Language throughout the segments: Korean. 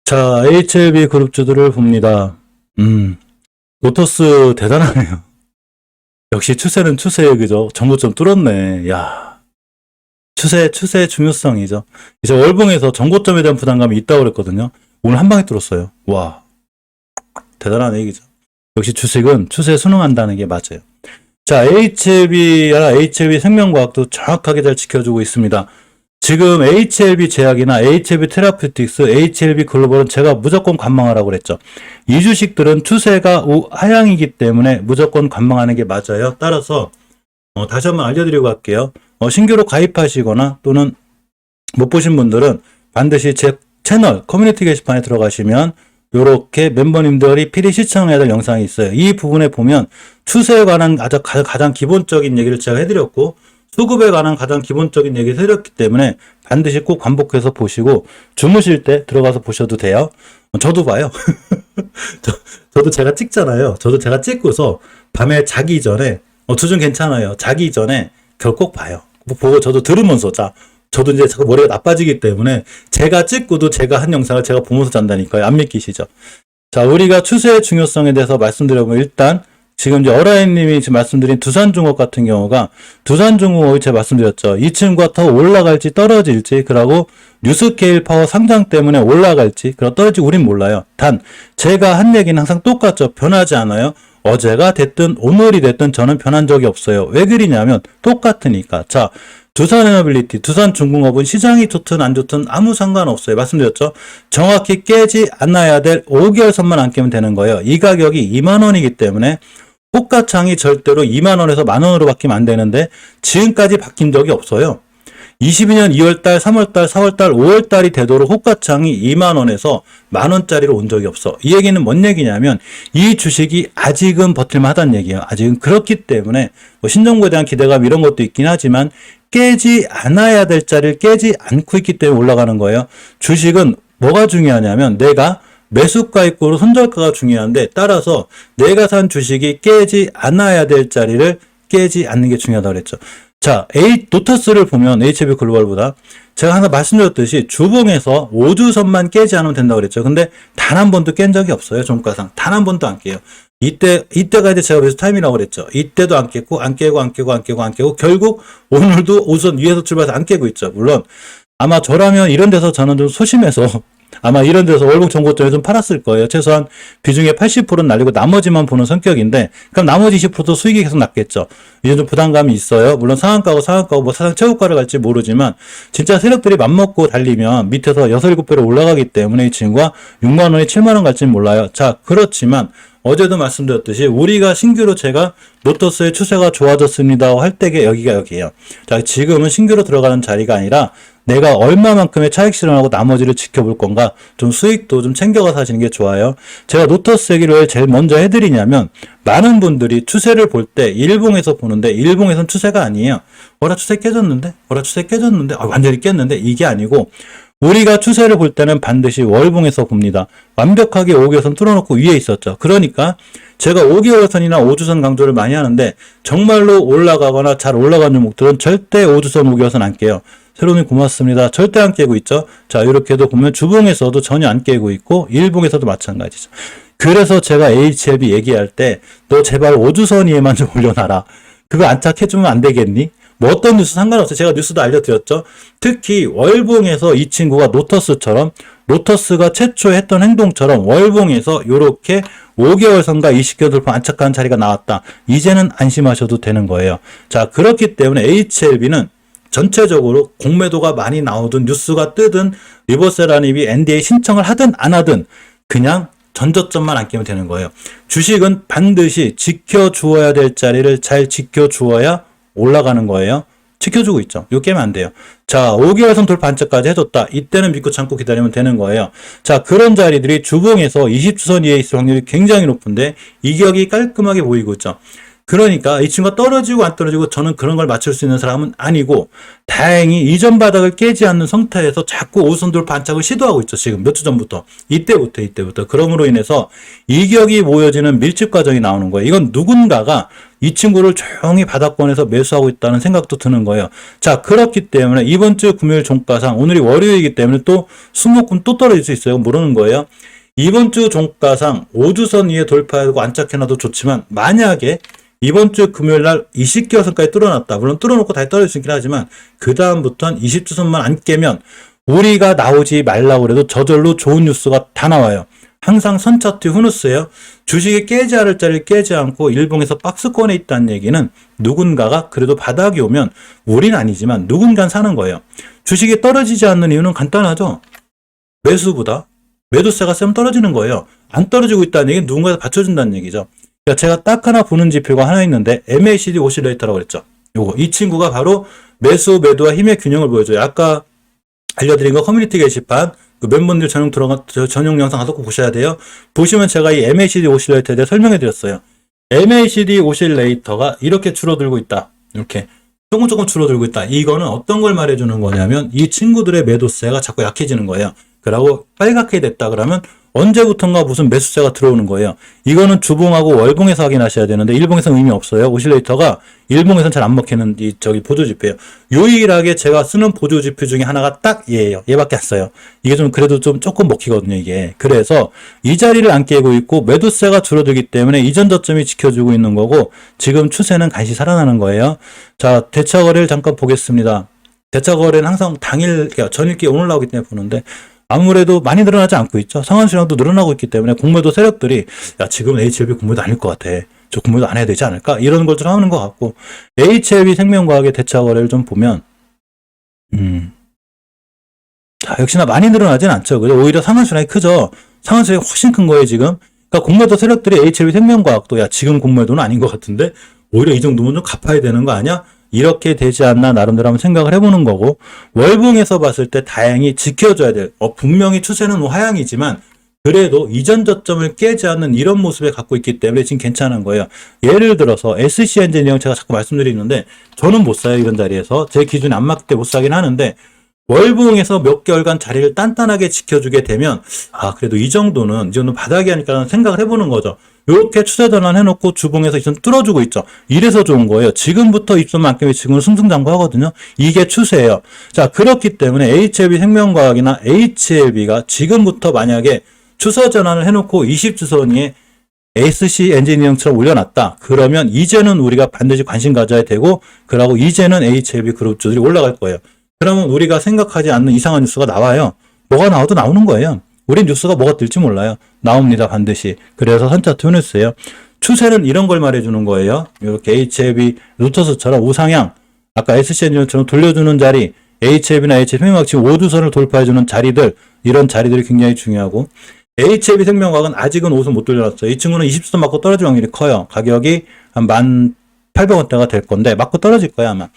자, HLB 그룹주들을 봅니다. 로터스 대단하네요. 역시 추세는 추세예요, 그죠? 정고점 뚫었네. 야, 추세 중요성이죠. 이제 월봉에서 정고점에 대한 부담감이 있다고 그랬거든요. 오늘 한 방에 뚫었어요. 와, 대단한 얘기죠. 역시 주식은 추세에 순응한다는 게 맞아요. 자, HLB 생명과학도 정확하게 잘 지켜주고 있습니다. 지금 HLB 제약이나 HLB 테라퓨틱스, HLB 글로벌은 제가 무조건 관망하라고 그랬죠. 이 주식들은 추세가 하향이기 때문에 무조건 관망하는 게 맞아요. 따라서 다시 한번 알려드리고 갈게요. 신규로 가입하시거나 또는 못 보신 분들은 반드시 제 채널 커뮤니티 게시판에 들어가시면 요렇게 멤버님들이 필히 시청해야 될 영상이 있어요. 이 부분에 보면 추세에 관한 가장 기본적인 얘기를 제가 해드렸고 수급에 관한 가장 기본적인 얘기를 해드렸기 때문에 반드시 꼭 반복해서 보시고 주무실 때 들어가서 보셔도 돼요. 저도 봐요. 저도 제가 찍잖아요. 저도 제가 찍고서 밤에 자기 전에 수준 괜찮아요. 자기 전에 꼭 봐요. 보고 저도 들으면서 저도 이제 자꾸 머리가 나빠지기 때문에 제가 찍고도 제가 한 영상을 제가 보면서 잔다니까요. 안 믿기시죠? 자, 우리가 추세의 중요성에 대해서 말씀드려보면 일단 지금 이제 어라인님이 지금 말씀드린 두산중업 같은 경우가 두산중업이 제가 말씀드렸죠. 이 친구가 더 올라갈지 떨어질지 그러고 뉴스케일 파워 상장 때문에 올라갈지 그리고 떨어질지 우린 몰라요. 단 제가 한 얘기는 항상 똑같죠. 변하지 않아요. 어제가 됐든 오늘이 됐든 저는 변한 적이 없어요. 왜 그러냐면 똑같으니까. 자, 두산에너빌리티, 두산중공업은 시장이 좋든 안 좋든 아무 상관없어요. 말씀드렸죠? 정확히 깨지 않아야 될 5개월 선만 안 깨면 되는 거예요. 이 가격이 2만원이기 때문에 호가창이 절대로 2만원에서 만원으로 바뀌면 안 되는데 지금까지 바뀐 적이 없어요. 22년 2월달, 3월달, 4월달, 5월달이 되도록 호가창이 2만원에서 만원짜리로 온 적이 없어. 이 얘기는 뭔 얘기냐면 이 주식이 아직은 버틸만 하다는 얘기예요. 아직은 그렇기 때문에 신정부에 대한 기대감 이런 것도 있긴 하지만 깨지 않아야 될 자리를 깨지 않고 있기 때문에 올라가는 거예요. 주식은 뭐가 중요하냐면 내가 매수가 있고 손절가가 중요한데 따라서 내가 산 주식이 깨지 않아야 될 자리를 깨지 않는 게 중요하다고 그랬죠. 자, 노터스를 보면 HLB 글로벌보다 제가 항상 말씀드렸듯이 주봉에서 5주선만 깨지 않으면 된다고 그랬죠. 근데 단 한 번도 깬 적이 없어요. 종가상. 단 한 번도 안 깨요. 이때가 이제 제가 그래서 타임이라고 그랬죠. 이때도 안 깨고, 결국 오늘도 우선 위에서 출발해서 안 깨고 있죠. 물론, 아마 저라면 이런 데서 저는 좀 소심해서 아마 이런 데서 월봉 정고점에 좀 팔았을 거예요. 최소한 비중의 80%는 날리고 나머지만 보는 성격인데 그럼 나머지 20%도 수익이 계속 났겠죠. 이제 좀 부담감이 있어요. 물론 상한가고 뭐 사상 최고가를 갈지 모르지만 진짜 세력들이 맘먹고 달리면 밑에서 6, 7배로 올라가기 때문에 이 친구가 6만원에 7만원 갈지는 몰라요. 자, 그렇지만 어제도 말씀드렸듯이 우리가 신규로 제가 로터스의 추세가 좋아졌습니다 할 때가 여기에요. 자, 지금은 신규로 들어가는 자리가 아니라 내가 얼마만큼의 차익 실현하고 나머지를 지켜볼 건가 좀 수익도 좀 챙겨가서 하시는 게 좋아요. 제가 로터스 얘기를 왜 제일 먼저 해드리냐면 많은 분들이 추세를 볼 때 일봉에서 보는데 일봉에선 추세가 아니에요. 추세 깨졌는데 완전히 깼는데 이게 아니고 우리가 추세를 볼 때는 반드시 월봉에서 봅니다. 완벽하게 5개월선 뚫어놓고 위에 있었죠. 그러니까 제가 5개월선이나 5주선 강조를 많이 하는데 정말로 올라가거나 잘 올라가는 종목들은 절대 5주선, 5개월선 안 깨요. 새로님 고맙습니다. 절대 안 깨고 있죠. 자, 이렇게도 보면 주봉에서도 전혀 안 깨고 있고 일봉에서도 마찬가지죠. 그래서 제가 HLB 얘기할 때 너 제발 5주선 위에만 좀 올려놔라. 그거 안착해주면 안 되겠니? 뭐 어떤 뉴스 상관없어요. 제가 뉴스도 알려드렸죠. 특히 월봉에서 이 친구가 로터스가 최초 했던 행동처럼 월봉에서 이렇게 5개월 선과 20개월 돌파 안착한 자리가 나왔다. 이제는 안심하셔도 되는 거예요. 자, 그렇기 때문에 HLB는 전체적으로 공매도가 많이 나오든 뉴스가 뜨든 리버세라님이 NDA 신청을 하든 안 하든 그냥 전저점만 안 깨면 되는 거예요. 주식은 반드시 지켜주어야 될 자리를 잘 지켜주어야 올라가는 거예요. 지켜주고 있죠. 이거 깨면 안 돼요. 자, 5개월선 돌파 안착까지 해줬다. 이때는 믿고 참고 기다리면 되는 거예요. 자, 그런 자리들이 주봉에서 20주선 이하에 있을 확률이 굉장히 높은데 이격이 깔끔하게 보이고 있죠. 그러니까 이 친구가 떨어지고 안 떨어지고 저는 그런 걸 맞출 수 있는 사람은 아니고 다행히 이전 바닥을 깨지 않는 상태에서 자꾸 5선 돌파 안착을 시도하고 있죠. 지금 몇 주 전부터. 이때부터. 그럼으로 인해서 이격이 모여지는 밀집 과정이 나오는 거예요. 이건 누군가가 이 친구를 조용히 바닥권에서 매수하고 있다는 생각도 드는 거예요. 자, 그렇기 때문에 이번 주 금요일 종가상 오늘이 월요일이기 때문에 또 수목금 또 떨어질 수 있어요. 모르는 거예요. 이번 주 종가상 5주선 위에 돌파하고 안착해놔도 좋지만 만약에 이번 주 금요일 날 20개선까지 뚫어놨다. 물론 뚫어놓고 다시 떨어질 수 있긴 하지만 그 다음부터는 20주선만 안 깨면 우리가 나오지 말라고 그래도 저절로 좋은 뉴스가 다 나와요. 항상 선차트 후누스예요. 주식이 깨지 않을 자리를 깨지 않고 일봉에서 박스권에 있다는 얘기는 누군가가 그래도 바닥이 오면 우린 아니지만 누군가는 사는 거예요. 주식이 떨어지지 않는 이유는 간단하죠. 매수보다 매도세가 세면 떨어지는 거예요. 안 떨어지고 있다는 얘기는 누군가가 받쳐준다는 얘기죠. 그러니까 제가 딱 하나 보는 지표가 하나 있는데 MACD 오실레이터라고 그랬죠. 이 친구가 바로 매수 매도와 힘의 균형을 보여줘요. 아까 알려드린 거 커뮤니티 게시판 그 멤버들 전용 영상 가서 꼭 보셔야 돼요. 보시면 제가 이 MACD 오실레이터에 대해 설명해 드렸어요. MACD 오실레이터가 이렇게 줄어들고 있다. 이렇게 조금 줄어들고 있다. 이거는 어떤 걸 말해주는 거냐면 이 친구들의 매도세가 자꾸 약해지는 거예요. 그러고 빨갛게 됐다 그러면 언제부턴가 무슨 매수세가 들어오는 거예요. 이거는 주봉하고 월봉에서 확인하셔야 되는데 일봉에서는 의미 없어요. 오실레이터가 일봉에서는 잘 안 먹히는 보조지표예요. 유일하게 제가 쓰는 보조지표 중에 하나가 딱 얘예요. 얘밖에 안 써요. 이게 좀 그래도 좀 조금 먹히거든요. 이게. 그래서 이 자리를 안 깨고 있고 매도세가 줄어들기 때문에 이전 저점이 지켜주고 있는 거고 지금 추세는 간신히 살아나는 거예요. 자, 대차거래를 잠깐 보겠습니다. 대차거래는 항상 당일, 그러니까 전일기 오늘 나오기 때문에 보는데 아무래도 많이 늘어나지 않고 있죠. 상한수량도 늘어나고 있기 때문에 공매도 세력들이 야 지금 HLB 공매도 아닐 것 같아. 저 공매도 안 해야 되지 않을까? 이런 걸 좀 하는 것 같고 HLB 생명과학의 대차 거래를 좀 보면 자, 역시나 많이 늘어나진 않죠. 그죠? 오히려 상한수량이 크죠. 상한수량이 훨씬 큰 거예요 지금. 그러니까 공매도 세력들이 HLB 생명과학도 야 지금 공매도는 아닌 것 같은데 오히려 이 정도면 좀 갚아야 되는 거 아니야? 이렇게 되지 않나 나름대로 한번 생각을 해보는 거고 월봉에서 봤을 때 다행히 지켜줘야 될 분명히 추세는 하향이지만 그래도 이전 저점을 깨지 않는 이런 모습을 갖고 있기 때문에 지금 괜찮은 거예요. 예를 들어서 SC 엔지니어링 제가 자꾸 말씀드리는데 저는 못 사요. 이런 자리에서 제 기준에 안 맞기 때문에 못 사긴 하는데 월봉에서 몇 개월간 자리를 단단하게 지켜주게 되면 그래도 이 정도는 바닥이 하니까 생각을 해보는 거죠. 이렇게 추세 전환 해놓고 주봉에서 이선 뚫어주고 있죠. 이래서 좋은 거예요. 지금부터 입선만큼이 지금은 승승장구하거든요. 이게 추세예요. 자, 그렇기 때문에 HLB 생명과학이나 HLB가 지금부터 만약에 추세 전환을 해놓고 20주선 위에 SC 엔지니어링처럼 올려놨다. 그러면 이제는 우리가 반드시 관심 가져야 되고 그러고 이제는 HLB 그룹주들이 올라갈 거예요. 그러면 우리가 생각하지 않는 이상한 뉴스가 나와요. 뭐가 나와도 나오는 거예요. 우린 뉴스가 뭐가 뜰지 몰라요. 나옵니다, 반드시. 그래서 선차트 뉴스예요. 추세는 이런 걸 말해주는 거예요. 이렇게 HLB 루터스처럼 우상향, 아까 SCN처럼 돌려주는 자리, HLB나 HLB 생명과학 지금 5주선을 돌파해주는 자리들, 이런 자리들이 굉장히 중요하고 HLB 생명과학은 아직은 5선 못 돌려놨어요. 이 친구는 20주선 맞고 떨어질 확률이 커요. 가격이 한 1,800원대가 될 건데 맞고 떨어질 거야 아마.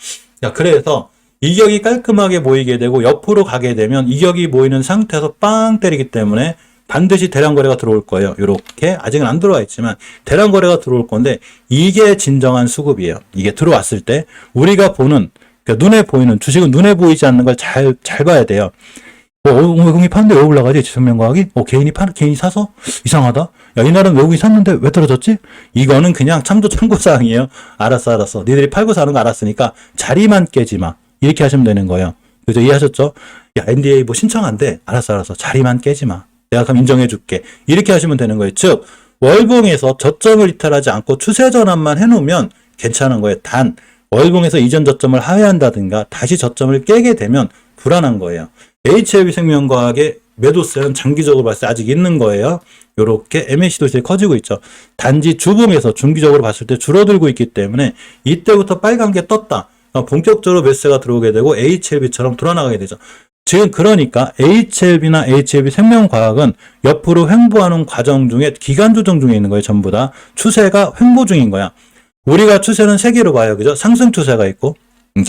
자, 그래서 이격이 깔끔하게 모이게 되고 옆으로 가게 되면 이격이 모이는 상태에서 빵 때리기 때문에 반드시 대량 거래가 들어올 거예요. 이렇게 아직은 안 들어와 있지만 대량 거래가 들어올 건데 이게 진정한 수급이에요. 이게 들어왔을 때 우리가 보는 그러니까 눈에 보이는 주식은 눈에 보이지 않는 걸 잘 봐야 돼요. 외국인이 파는데 왜 올라가지? 지성명과학이? 개인이 사서? 이상하다. 야, 이날은 외국인이 샀는데 왜 떨어졌지? 이거는 그냥 참고사항이에요. 알았어. 니들이 팔고 사는 거 알았으니까 자리만 깨지 마. 이렇게 하시면 되는 거예요. 그죠? 이해하셨죠? 야, NDA 신청한대. 알았어. 자리만 깨지 마. 내가 그럼 인정해줄게. 이렇게 하시면 되는 거예요. 즉, 월봉에서 저점을 이탈하지 않고 추세 전환만 해놓으면 괜찮은 거예요. 단, 월봉에서 이전 저점을 하회한다든가 다시 저점을 깨게 되면 불안한 거예요. HLB 생명과학의 매도세는 장기적으로 봤을 때 아직 있는 거예요. 요렇게 MAC도 이제 커지고 있죠. 단지 주봉에서 중기적으로 봤을 때 줄어들고 있기 때문에 이때부터 빨간 게 떴다. 본격적으로 매수세가 들어오게 되고 HLB처럼 돌아나가게 되죠. 지금 그러니까 HLB나 HLB 생명과학은 옆으로 횡보하는 과정 중에 기간 조정 중에 있는 거예요. 전부 다 추세가 횡보 중인 거야. 우리가 추세는 세 개로 봐요. 그죠? 상승 추세가 있고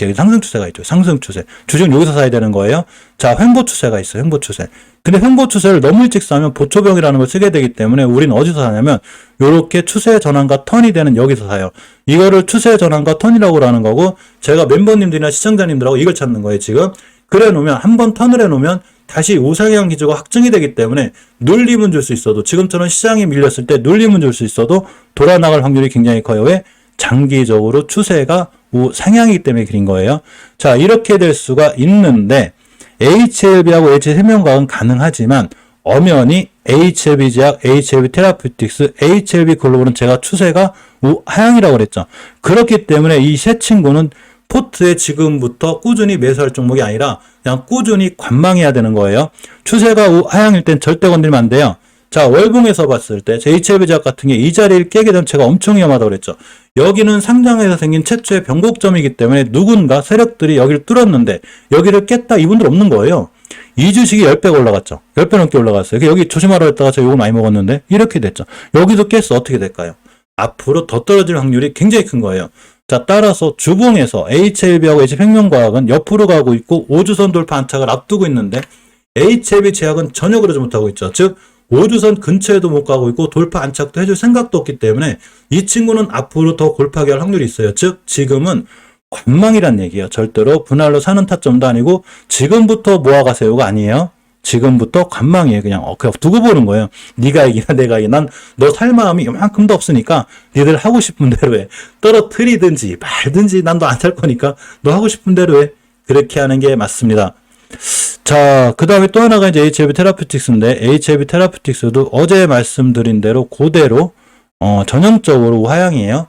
여기 상승 추세가 있죠. 상승 추세. 주식은 여기서 사야 되는 거예요. 자, 횡보 추세가 있어요. 횡보 추세. 근데 횡보 추세를 너무 일찍 사면 보초병이라는 걸 쓰게 되기 때문에 우리는 어디서 사냐면 요렇게 추세 전환과 턴이 되는 여기서 사요. 이거를 추세 전환과 턴이라고 하는 거고 제가 멤버님들이나 시청자님들하고 이걸 찾는 거예요. 지금 그래 놓으면 한번 턴을 해 놓으면 다시 우상향 기조가 확정이 되기 때문에 눌림은 줄 수 있어도 지금처럼 시장이 밀렸을 때 눌림은 줄 수 있어도 돌아 나갈 확률이 굉장히 커요. 왜? 장기적으로 추세가 우상향이기 때문에 그린 거예요. 자, 이렇게 될 수가 있는데 HLB하고 HL생명과학은 가능하지만 엄연히 HLB 제약, HLB 테라퓨틱스, HLB 글로벌은 제가 추세가 우하향이라고 그랬죠. 그렇기 때문에 이 세 친구는 포트에 지금부터 꾸준히 매수할 종목이 아니라 그냥 꾸준히 관망해야 되는 거예요. 추세가 우하향일 땐 절대 건드리면 안 돼요. 자, 월봉에서 봤을 때 HLB 제약 같은 게 이 자리를 깨게 되면 제가 엄청 위험하다고 그랬죠. 여기는 상장에서 생긴 최초의 변곡점이기 때문에 누군가 세력들이 여기를 뚫었는데 여기를 깼다 이분들 없는 거예요. 이 주식이 10배가 올라갔죠. 10배 넘게 올라갔어요. 여기 조심하라 했다가 제가 욕을 많이 먹었는데 이렇게 됐죠. 여기도 깼어. 어떻게 될까요? 앞으로 더 떨어질 확률이 굉장히 큰 거예요. 자, 따라서 주봉에서 HLB하고 H생명과학은 옆으로 가고 있고 5주선 돌파 안착을 앞두고 있는데 HLB 제약은 전혀 그러지 못하고 있죠. 즉 5주선 근처에도 못 가고 있고 돌파 안착도 해줄 생각도 없기 때문에 이 친구는 앞으로 더 골파기 할 확률이 있어요. 즉 지금은 관망이란 얘기예요. 절대로 분할로 사는 타점도 아니고 지금부터 모아가세요가 아니에요. 지금부터 관망이에요. 그냥 두고 보는 거예요. 네가 이기나 내가 이기나 난 너 살 마음이 이만큼도 없으니까 니들 하고 싶은 대로 해. 떨어뜨리든지 말든지 난 너 안 살 거니까 너 하고 싶은 대로 해. 그렇게 하는 게 맞습니다. 자, 그 다음에 또 하나가 이제 HLB 테라퓨틱스인데 HLB 테라퓨틱스도 어제 말씀드린 대로 그대로 전형적으로 우하향이에요.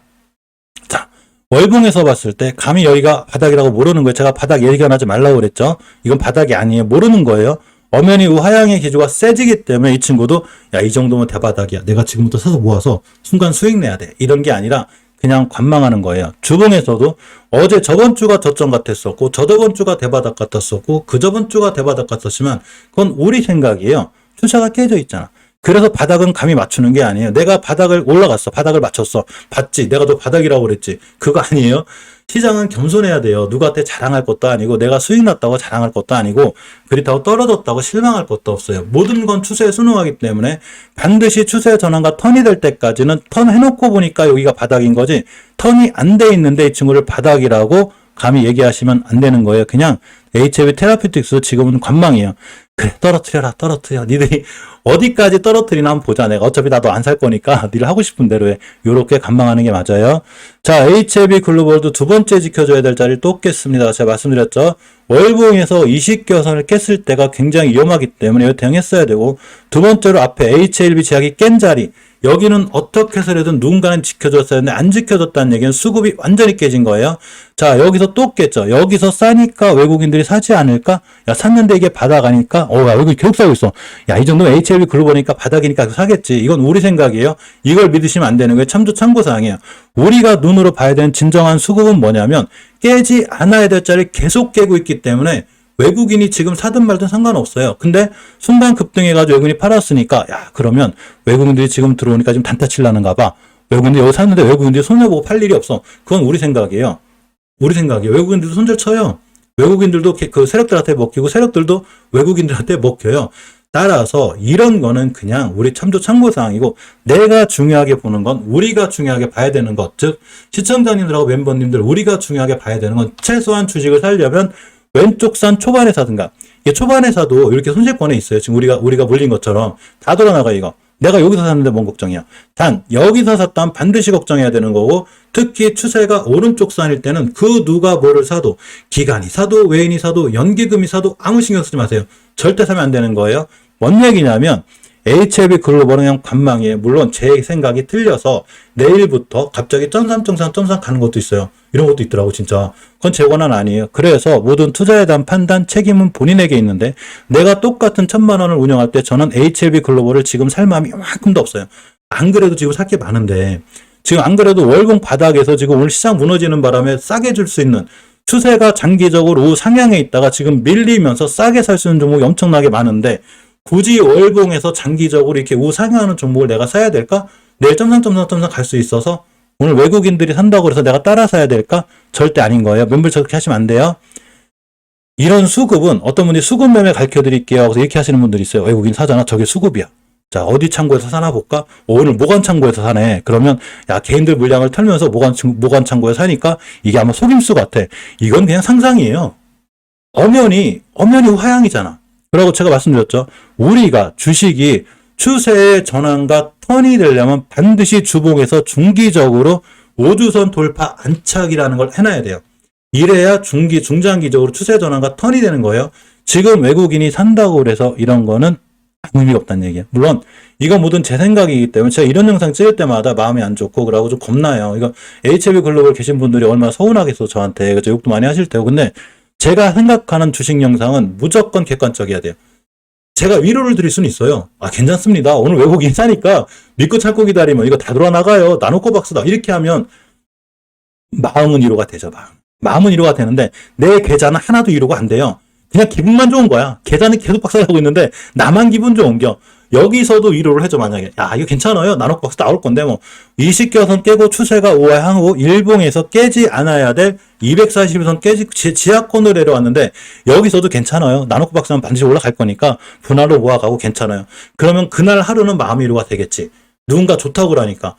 자, 월봉에서 봤을 때 감히 여기가 바닥이라고 모르는 거예요. 제가 바닥 예견하지 말라고 그랬죠. 이건 바닥이 아니에요. 모르는 거예요. 엄연히 우하향의 기조가 세지기 때문에 이 친구도 야, 이 정도면 대바닥이야. 내가 지금부터 사서 모아서 순간 수익 내야 돼. 이런 게 아니라 그냥 관망하는 거예요. 주봉에서도 어제 저번 주가 저점 같았었고 저저번 주가 대바닥 같았었고 그저번 주가 대바닥 같았지만 그건 우리 생각이에요. 추세가 깨져 있잖아. 그래서 바닥은 감히 맞추는 게 아니에요. 내가 바닥을 올라갔어. 바닥을 맞췄어. 봤지. 내가 너 바닥이라고 그랬지. 그거 아니에요. 시장은 겸손해야 돼요. 누구한테 자랑할 것도 아니고 내가 수익 났다고 자랑할 것도 아니고 그렇다고 떨어졌다고 실망할 것도 없어요. 모든 건 추세에 순응하기 때문에 반드시 추세 전환과 턴이 될 때까지는 턴 해놓고 보니까 여기가 바닥인 거지 턴이 안 돼 있는데 이 친구를 바닥이라고 감히 얘기하시면 안 되는 거예요. 그냥 HLB 테라퓨틱스 지금은 관망이에요. 그래 떨어뜨려라 떨어뜨려. 니들이 어디까지 떨어뜨리나 한번 보자. 내가 어차피 나도 안 살 거니까 니들 하고 싶은 대로 해. 요렇게 관망하는 게 맞아요. 자, HLB 글로벌도 두 번째 지켜줘야 될 자리를 또 깼습니다. 제가 말씀드렸죠. 월봉에서 20개선을 깼을 때가 굉장히 위험하기 때문에 이거 대응했어야 되고 두 번째로 앞에 HLB 제약이 깬 자리 여기는 어떻게 해서라든 누군가는 지켜줬어야 했는데 안 지켜줬다는 얘기는 수급이 완전히 깨진 거예요. 자, 여기서 또 깼죠. 여기서 싸니까 외국인들이 사지 않을까? 야, 샀는데 이게 바닥 아니까? 야, 외국인 계속 사고 있어. 야, 이 정도면 HLB 글로벌이니까 바닥이니까 사겠지. 이건 우리 생각이에요. 이걸 믿으시면 안 되는 거예요. 참고사항이에요. 우리가 눈으로 봐야 되는 진정한 수급은 뭐냐면 깨지 않아야 될 자리를 계속 깨고 있기 때문에 외국인이 지금 사든 말든 상관없어요. 근데 순간 급등해가지고 외국인이 팔았으니까 야 그러면 외국인들이 지금 들어오니까 지금 단타 칠라는가 봐. 외국인들이 여기 샀는데 외국인들이 손해보고 팔 일이 없어. 그건 우리 생각이에요. 우리 생각이에요. 외국인들도 손절 쳐요. 외국인들도 그 세력들한테 먹히고 세력들도 외국인들한테 먹혀요. 따라서 이런 거는 그냥 우리 참고사항이고 내가 중요하게 보는 건 우리가 중요하게 봐야 되는 것. 즉 시청자님들하고 멤버님들 우리가 중요하게 봐야 되는 건 최소한 주식을 살려면 왼쪽 산 초반에 사든가. 이게 초반에 사도 이렇게 손실권에 있어요. 지금 우리가 물린 것처럼 다 돌아나가 이거. 내가 여기서 샀는데 뭔 걱정이야. 단 여기서 샀다면 반드시 걱정해야 되는 거고 특히 추세가 오른쪽 산일 때는 그 누가 뭐를 사도 기관이 사도 외인이 사도 연기금이 사도 아무 신경 쓰지 마세요. 절대 사면 안 되는 거예요. 뭔 얘기냐면 HLB 글로벌은 그냥 관망이에요. 물론 제 생각이 틀려서 내일부터 갑자기 점삼 가는 것도 있어요. 이런 것도 있더라고 진짜. 그건 제 권한 아니에요. 그래서 모든 투자에 대한 판단 책임은 본인에게 있는데 내가 똑같은 1,000만 원을 운영할 때 저는 HLB 글로벌을 지금 살 마음이 이만큼도 없어요. 안 그래도 지금 살 게 많은데 지금 안 그래도 월봉 바닥에서 지금 오늘 시장 무너지는 바람에 싸게 줄 수 있는 추세가 장기적으로 우상향에 있다가 지금 밀리면서 싸게 살 수 있는 종목이 엄청나게 많은데 굳이 월봉에서 장기적으로 이렇게 우상향하는 종목을 내가 사야 될까? 내일 점상 갈 수 있어서 오늘 외국인들이 산다고 해서 내가 따라 사야 될까? 절대 아닌 거예요. 멤버십 그렇게 하시면 안 돼요. 이런 수급은 어떤 분이 수급 매매 가르쳐 드릴게요. 그래서 이렇게 하시는 분들이 있어요. 외국인 사잖아. 저게 수급이야. 자, 어디 창고에서 사나 볼까? 오늘 모관 창고에서 사네. 그러면 야, 개인들 물량을 털면서 모관 창고에 사니까 이게 아마 속임수 같아. 이건 그냥 상상이에요. 엄연히 화양이잖아. 그리고 제가 말씀드렸죠. 우리가 주식이 추세의 전환과 턴이 되려면 반드시 주봉에서 중기적으로 5주선 돌파 안착이라는 걸 해놔야 돼요. 이래야 중장기적으로 추세 전환과 턴이 되는 거예요. 지금 외국인이 산다고 그래서 이런 거는 아무 의미가 없다는 얘기예요. 물론 이건 모든 제 생각이기 때문에 제가 이런 영상 찍을 때마다 마음이 안 좋고 그러고 좀 겁나요. 이거 HLB 글로벌 계신 분들이 얼마나 서운하겠어 저한테. 그래서 욕도 많이 하실 테고. 근데 제가 생각하는 주식 영상은 무조건 객관적이어야 돼요. 제가 위로를 드릴 수는 있어요. 아, 괜찮습니다. 오늘 외국인 사니까 믿고 찾고 기다리면 이거 다 돌아나가요. 나놓고 박수다. 이렇게 하면 마음은 위로가 되죠. 마음은 위로가 되는데 내 계좌는 하나도 위로가 안 돼요. 그냥 기분만 좋은 거야. 계좌는 계속 박살나고 있는데 나만 기분 좋은겨. 여기서도 위로를 해줘. 만약에 야 이거 괜찮아요. 나놓고 박수 나올 건데 뭐 20개선 깨고 추세가 우하향후 일봉에서 깨지 않아야 될 240선 깨지 지하권으로 내려왔는데 여기서도 괜찮아요. 나놓고 박수하면 반드시 올라갈 거니까 분할로 모아가고 괜찮아요. 그러면 그날 하루는 마음 위로가 되겠지. 누군가 좋다고 그러니까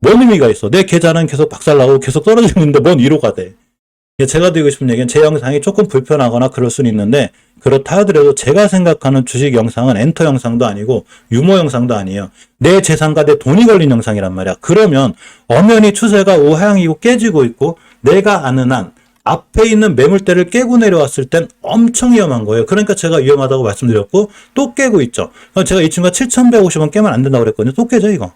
뭔 의미가 있어. 내 계좌는 계속 박살나고 계속 떨어지고 있는데 뭔 위로가 돼. 제가 드리고 싶은 얘기는 제 영상이 조금 불편하거나 그럴 수는 있는데 그렇다 하더라도 제가 생각하는 주식 영상은 엔터 영상도 아니고 유머 영상도 아니에요. 내 재산과 내 돈이 걸린 영상이란 말이야. 그러면 엄연히 추세가 우하향이고 깨지고 있고 내가 아는 한 앞에 있는 매물대를 깨고 내려왔을 땐 엄청 위험한 거예요. 그러니까 제가 위험하다고 말씀드렸고 또 깨고 있죠. 제가 이 친구가 7,150원 깨면 안 된다고 그랬거든요. 또 깨져 이거.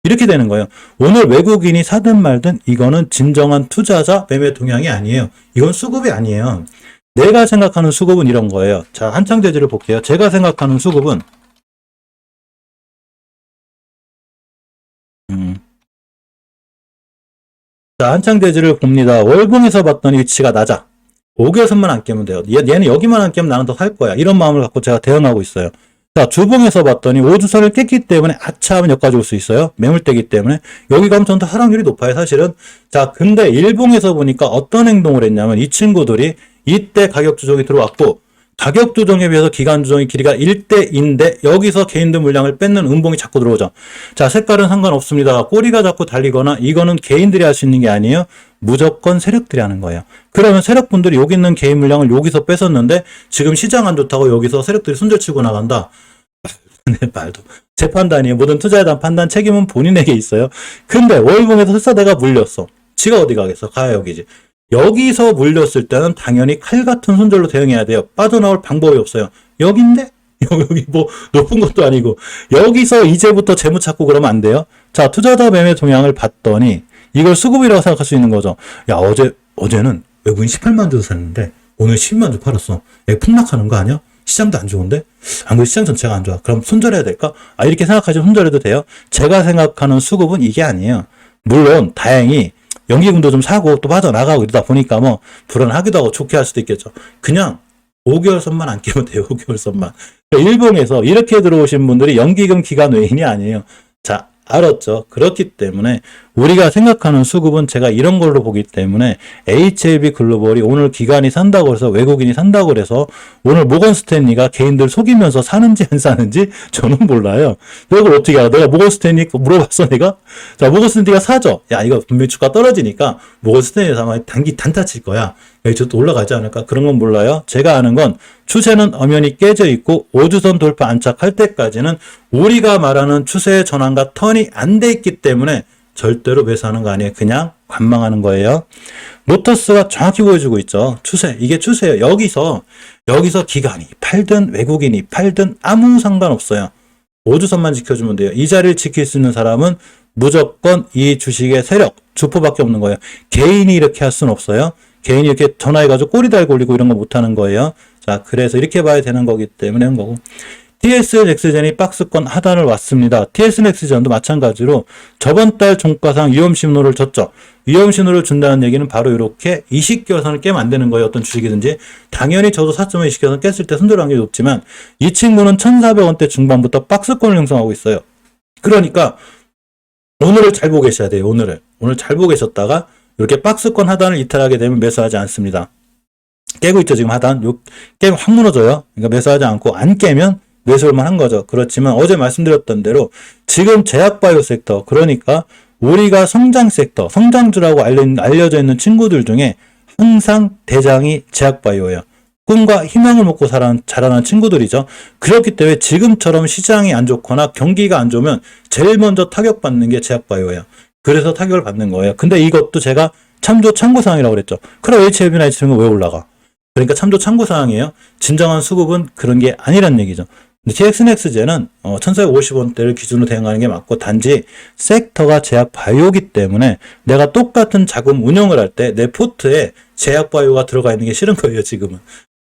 이렇게 되는 거예요. 오늘 외국인이 사든 말든 이거는 진정한 투자자 매매 동향이 아니에요. 이건 수급이 아니에요. 내가 생각하는 수급은 이런 거예요. 자, 한창 재질을 볼게요. 제가 생각하는 수급은 자, 한창 재질을 봅니다. 월봉에서 봤더니 위치가 낮아. 5개선만 안 깨면 돼요. 얘는 여기만 안 깨면 나는 더 살 거야. 이런 마음을 갖고 제가 대응하고 있어요. 자, 주봉에서 봤더니 5주선을 깼기 때문에 아차 하면 여기까지 올 수 있어요. 매물대기 때문에. 여기 가면 전 더 하락률이 높아요, 사실은. 자, 근데 일봉에서 보니까 어떤 행동을 했냐면 이 친구들이 이때 가격 조정이 들어왔고 가격 조정에 비해서 기간 조정의 길이가 1대인데 여기서 개인들 물량을 뺏는 음봉이 자꾸 들어오죠. 자, 색깔은 상관없습니다. 꼬리가 자꾸 달리거나 이거는 개인들이 할 수 있는 게 아니에요. 무조건 세력들이 하는 거예요. 그러면 세력분들이 여기 있는 개인 물량을 여기서 뺏었는데 지금 시장 안 좋다고 여기서 세력들이 손절치고 나간다. 말도 제 판단이에요. 모든 투자에 대한 판단 책임은 본인에게 있어요. 근데 월봉에서 설사 내가 물렸어. 지가 어디 가겠어? 가야 여기지. 여기서 물렸을 때는 당연히 칼 같은 손절로 대응해야 돼요. 빠져나올 방법이 없어요. 여긴데? 여기 뭐 높은 것도 아니고 여기서 이제부터 재무 찾고 그러면 안 돼요. 자, 투자자 매매 동향을 봤더니 이걸 수급이라고 생각할 수 있는 거죠. 야, 어제는 외국인 18만 주 샀는데 오늘 10만 주 팔았어. 폭락하는 거 아니야? 시장도 안 좋은데? 안 그래도 시장 전체가 안 좋아. 그럼 손절해야 될까? 아, 이렇게 생각하시면 손절해도 돼요. 제가 생각하는 수급은 이게 아니에요. 물론 다행히 연기금도 좀 사고 또 빠져나가고 이러다 보니까 뭐 불안하기도 하고 좋게 할 수도 있겠죠. 그냥 5개월 선만 안 깨면 돼요. 5개월 선만. 일봉에서 이렇게 들어오신 분들이 연기금 기간 외인이 아니에요. 자, 알았죠. 그렇기 때문에 우리가 생각하는 수급은 제가 이런 걸로 보기 때문에 HLB 글로벌이 오늘 기관이 산다고 해서 외국인이 산다고 해서 오늘 모건 스탠리가 개인들 속이면서 사는지 안 사는지 저는 몰라요. 이걸 어떻게 알아? 내가 모건 스탠리 물어봤어 내가? 자, 모건 스탠리가 사죠. 야, 이거 분명히 주가 떨어지니까 모건 스탠리에서 아마 단타 칠 거야. 여기 또 올라가지 않을까? 그런 건 몰라요. 제가 아는 건 추세는 엄연히 깨져 있고 5주선 돌파 안착할 때까지는 우리가 말하는 추세의 전환과 턴이 안 돼 있기 때문에 절대로 매수하는 거 아니에요. 그냥 관망하는 거예요. 로터스가 정확히 보여주고 있죠. 추세. 이게 추세예요. 여기서 기관이 팔든 외국인이 팔든 아무 상관없어요. 5주선만 지켜주면 돼요. 이 자리를 지킬 수 있는 사람은 무조건 이 주식의 세력, 주포밖에 없는 거예요. 개인이 이렇게 할 수는 없어요. 개인이 이렇게 전화해가지고 꼬리 달고 올리고 이런 거 못하는 거예요. 자, 그래서 이렇게 봐야 되는 거기 때문에 한 거고. TS넥스젠이 박스권 하단을 왔습니다. TS넥스젠도 마찬가지로 저번 달 종가상 위험 신호를 줬죠. 위험 신호를 준다는 얘기는 바로 이렇게 20개선을 깨면 안 되는 거예요. 어떤 주식이든지. 당연히 저도 4.5 20개선 깼을 때 손절 확률이 높지만 이 친구는 1,400원대 중반부터 박스권을 형성하고 있어요. 그러니까 오늘을 잘 보고 계셔야 돼요. 오늘 잘 보고 계셨다가 이렇게 박스권 하단을 이탈하게 되면 매수하지 않습니다. 깨고 있죠, 지금 하단. 깨면 확 무너져요. 그러니까 매수하지 않고 안 깨면 매수할만 한 거죠. 그렇지만 어제 말씀드렸던 대로 지금 제약바이오 섹터, 그러니까 우리가 성장 섹터, 성장주라고 알려져 있는 친구들 중에 항상 대장이 제약바이오예요. 꿈과 희망을 먹고 자라난 친구들이죠. 그렇기 때문에 지금처럼 시장이 안 좋거나 경기가 안 좋으면 제일 먼저 타격받는 게 제약바이오예요. 그래서 타격을 받는 거예요. 근데 이것도 제가 참고사항이라고 그랬죠. 그럼 HLB나 HLB는 왜 올라가? 그러니까 참고사항이에요. 진정한 수급은 그런 게 아니란 얘기죠. 근데 TX넥스제는 1450원대를 기준으로 대응하는 게 맞고, 단지 섹터가 제약바이오기 때문에 내가 똑같은 자금 운용을 할 때 내 포트에 제약바이오가 들어가 있는 게 싫은 거예요, 지금은.